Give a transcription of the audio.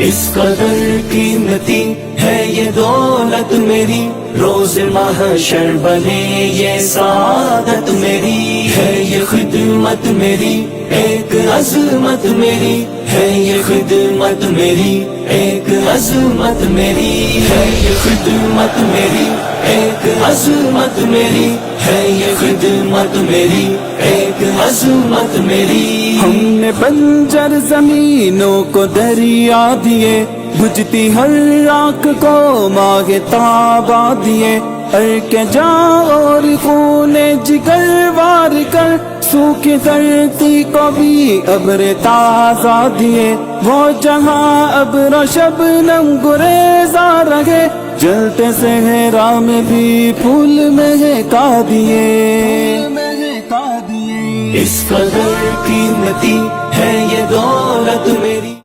इस कदर कीमती है ये दौलत मेरी, रोज महशर बने ये सादत मेरी। है ये खिदमत मेरी एक अज़मत मेरी, है ये खिदमत मेरी एक अज़मत मेरी। है ये खिदमत मेरी एक अज़मत मेरी, है ये खिदमत मेरी एक अज़मत मेरी। हमने बंजर जमीनों को दरिया दिए, बुझती हर राख को मागे ताबा दिए। के जाओ और खूने जिगर वार कर, सूखी धरती को भी अब्र ताज़ा दिए। वो जहाँ अब्र शबनम गुरेज़ा रहे, जलते सहरा में भी फूल महका दिए। इस कदर कीमती है ये दौलत मेरी।